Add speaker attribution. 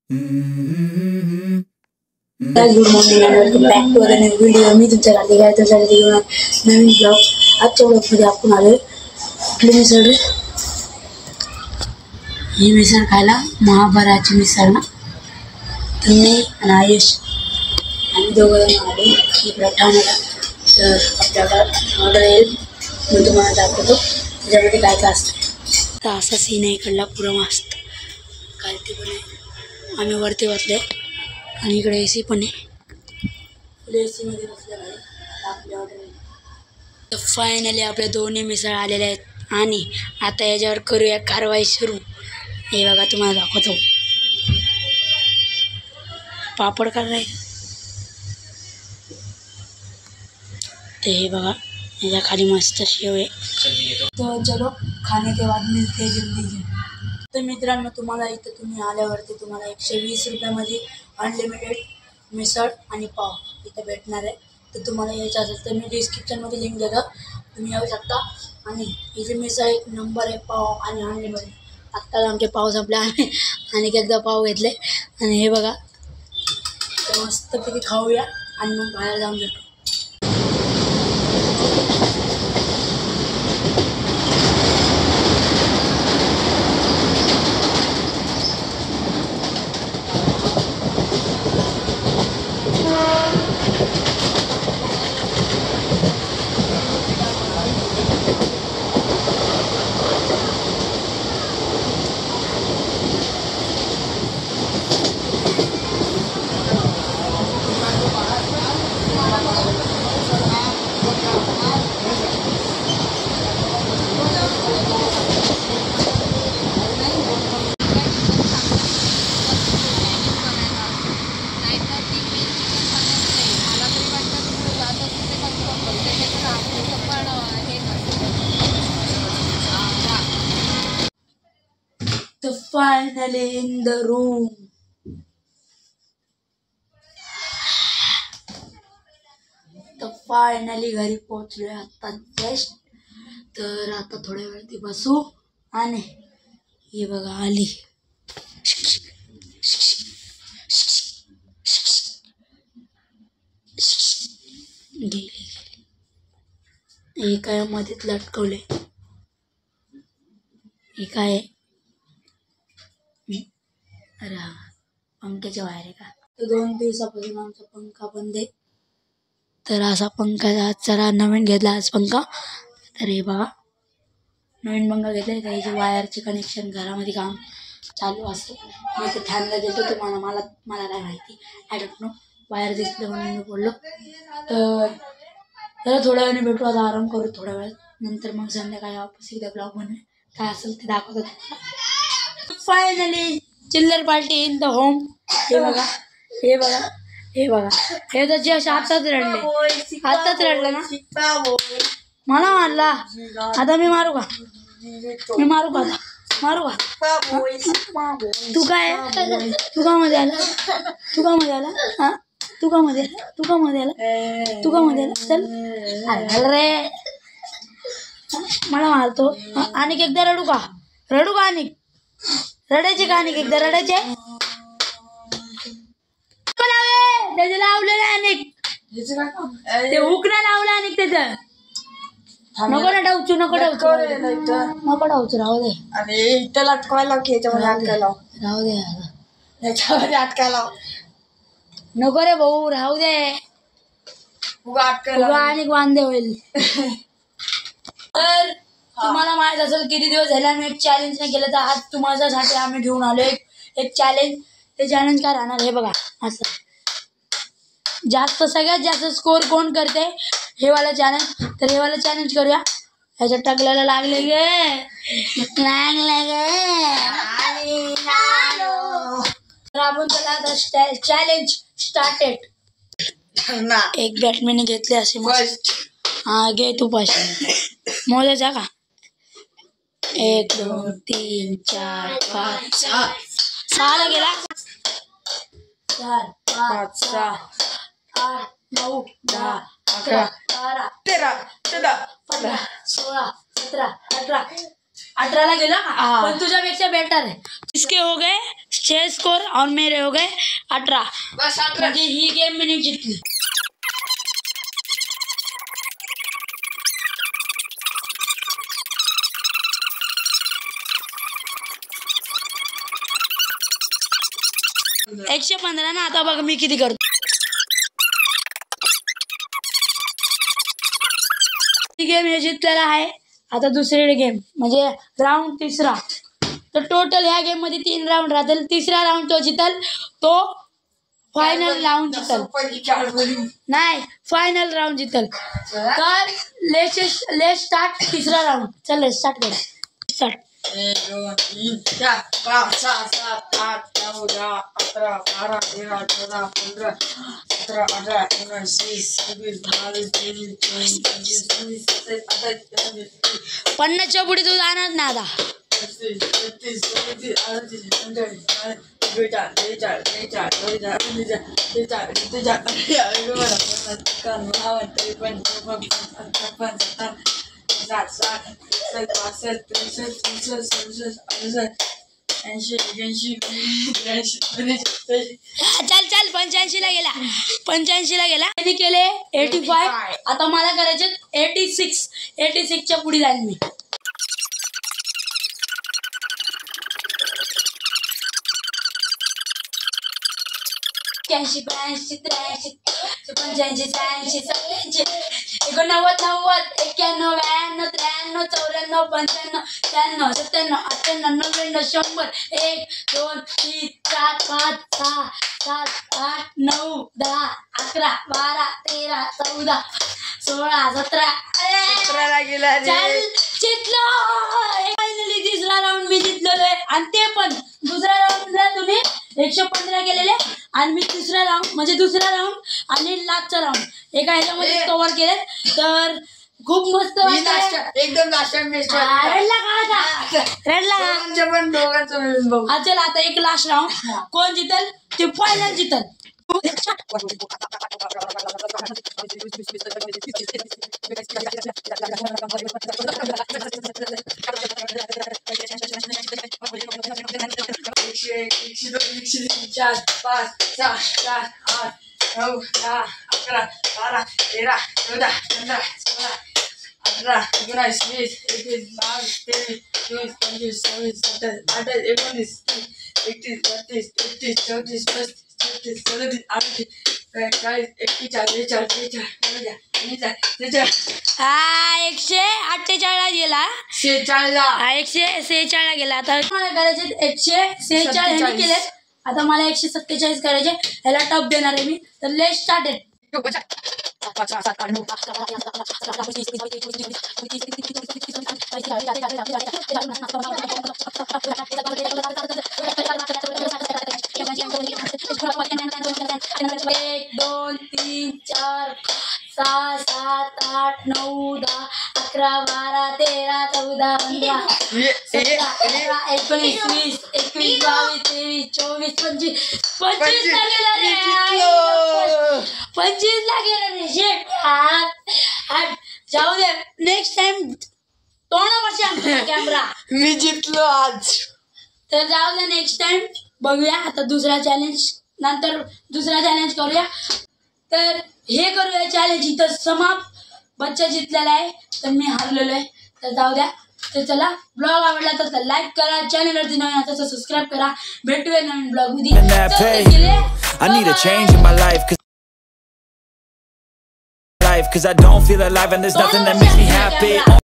Speaker 1: Good morning and welcome back to other new video. मी तुमच्यासाठी काय तुमच्यासाठी घेऊन नवीन ब्लॉग. आजच्या ब्लॉगमध्ये आपण आलो कुठली मिसळ रे, ही मिसळ खायला, महाभराची मिसळ ना. तुम्ही आणि आयुष आम्ही दोघं जण आलो इकडं ठाण्याला. तर आपल्याकडं ऑर्डर येईल, मी तुम्हाला दाखवतो त्याच्यामध्ये काय काय असतं. तर असा सीन आहे इकडला, पुरं मस्त कालती पण आहे. आम्ही वरती बसले आणि इकडे ए सी पण आहे. ए सीमध्ये बसले आहे. आपली ऑर्डर आहे. तर फायनली आपल्या दोन्ही मिसळ आलेल्या आहेत आणि आता याच्यावर करूया कारवाई सुरू. हे बघा तुम्हाला दाखवतो, पापड कराय. तर हे बघा याच्या खाली मस्त शेव आहे. तर चलो खाने के बाद मिलते जल्दी. तर मित्रांनो, तुम्हाला इथं तुम्ही आल्यावरती तुम्हाला 120 रुपयामध्ये अनलिमिटेड मिसळ आणि पाव इथं भेटणार आहे. तर तुम्हाला यायचं असेल तर मी डिस्क्रिप्शनमध्ये लिंक देतो, तुम्ही येऊ शकता. आणि इथे मिसळ एक नंबर आहे, पाव आणि अनलिमिटेड. आत्ताच आमचे पाव संपले आणि एकदा पाव घेतले. आणि हे बघा, तर मस्तपैकी खाऊया आणि मग बाहेर जाऊन भेटू. The finally in the room. तर फायनली घरी पोहोचलोय आता जस्ट. तर आता थोड्या वेळाती बसू. आणि हे बघा आली, गेली. हे काय मध्येच लटकवले, हे काय. अरे हा पंख्याच्या बाहेर आहे का. तर 2 दिवसापासून आमचा पंखा बंद आहे. तर असा पंखा आज जरा नवीन घेतला आज पंखा. तर हे बघा नवीन पंखा घेतला. त्याचे वायरचे कनेक्शन घरामध्ये काम चालू असतं. मी ते फॅनला देतो तुम्हाला, मला काय माहिती, आय डोंट नो. वायर दिसलं म्हणून मी बोललो. तर त्याला थोड्या वेळाने भेटू. आता आराम करू थोड्या वेळात, नंतर मग संध्याकाळी वापस एकदा ब्लॉग बनवेल. काय असेल ते दाखवतो. फायनली चिल्लर पार्टी इन द होम. हे बघा, हे बघा, हे बघा. हे तर जस्ट आताच रडले, आताच रडलं ना. मला मारला. आता मी मारू का, मी मारू का, आता मारू का. तू काय, तू का मध्ये आला, तू का मध्ये आला, हा तू का मध्ये आला, तू का मध्ये आला, तू का मध्ये आला. चल रे, मला मारतो. आणि एकदा रडू का, रडू का. आणि रडायचे का, आणि एकदा रडायचे. त्याचे लावलेलं अनेक, ते हुकणं लावलं अनेक त्याचं. नको ना डावचू, नको डावचू, नको डावचू, राहू दे.
Speaker 2: अरे इथं लटकवायला की याच्यामध्ये अटकायला,
Speaker 1: राहू दे,
Speaker 2: याच्यामध्ये अटकायला
Speaker 1: नको रे भाऊ, राहू दे.
Speaker 2: उगा अटकायला
Speaker 1: आणि वांदे होईल. तर तुम्हाला माहित असेल किती दिवस झाले आम्ही एक चॅलेंज नाही केलं. तर आज तुम्हाच्यासाठी आम्ही घेऊन आलो एक चॅलेंज. ते चॅलेंज काय राहणार हे बघा. असं सगळ्यात जास्त स्कोर कोण करते हे वाला चॅलेंज. तर हे वाला चॅलेंज करूया. ह्याच्यात टाकलेलं लागले गे, तर आपण त्याला आता चॅलेंज स्टार्टेड. एक बॅटमॅन घेतले असे मस्त. हा घे तू पाचशे मोजायचा का. 1 2 3 4 5 6 6 गेला. 4 5 6 8 9 10 11 12 13 14 15 16 17 18 18ला गेला
Speaker 2: हाँ।
Speaker 1: पण तुझ्यापेक्षा बेटर है। इसके हो गए 6 स्कोर और मेरे हो गए 18।
Speaker 2: बस 18
Speaker 1: म्हणजे ही गेम मी जिंकली। एकशे 15 ना। आता बघ मी किती करतो। गेम हे जिंकलेला आहे। आता दुसरी गेम म्हणजे राऊंड तिसरा। तर टोटल ह्या गेम मध्ये 3 राऊंड राहतील। तिसरा राऊंड तो जितल तो फायनल राऊंड जितल नाही, फायनल राऊंड जितल। तर लेट्स स्टार्ट तिसरा राऊंड। चल स्टार्ट कर। स्टार्ट।
Speaker 2: 1 2 3 4 5 6 7 8 9 10 11 12 13 14 15 17 18 19 20 21 22 23 24 25 26 27 28
Speaker 1: 50च्या पुढे तू जाणार ना आता।
Speaker 2: 33 34 35 38
Speaker 1: चल 85ला गेला। 85ला गेला। मी केले 85। आता मला करायचे 86। 86च्या पुढे जाईल मी। 80 82 83 85 86 87 89 90 91 92 93 94 95 96 97 98 99 100 1 2 3 4 5 6 7 8 9 10 11 12 13 14 16 17
Speaker 2: 17ला गेला रे।
Speaker 1: चल जितलो। फायनली तिसरा राऊंड मी जिंकलेलो आहे आणि ते पण दुसऱ्या राऊंडला तुम्ही 115 केलेले आणि मी तिसरा राऊंड म्हणजे दुसरा राऊंड आणि लास्टचा राऊंड एका ह्याच्यामध्ये कव्हर केले। तर खूप मस्त वाटलं।
Speaker 2: एकदम लास्ट टाइम बेस्ट
Speaker 1: रडला का आता? रडला का?
Speaker 2: पण दोघांचं मिळून बघू।
Speaker 1: हा चल आता एक लास्ट राऊंड। कोण जितल ते फायनल जितल। हा 148 गेला। 146 गेला। आता मला करायचे 146 केले। आता मला 147 करायचे। ह्याला टप देणार आहे मी। तर लेट्स स्टार्ट इट। एक 2 3 4 6 7 8 9 10 11 12 13 14 15 16 17 19 20 21 22 23 24 25 ला गेला रे। 25 ला गेला रे। शेट हात जाऊ दे। नेक्स्ट टाइम तोंडापाशी कॅमेरा।
Speaker 2: मी जिंकलो आज।
Speaker 1: तर जाऊ दे नेक्स्ट टाइम बघूया। आता दुसरा चॅलेंज नंतर दुसरा चॅलेंज करूया। तर हे करूया चॅलेंज इथं समाप्त। बच्चा जिंकलेला आहे तर मी हारलेलो आहे। तर जाऊ द्या। तर चला ब्लॉग आवडला तर लाईक करा, चॅनलवरती नवीन असेल तर सबस्क्राईब करा। भेटूया नवीन ब्लॉग मध्ये।
Speaker 3: I need a change in my life cause I don't feel alive and there's nothing that makes me happy.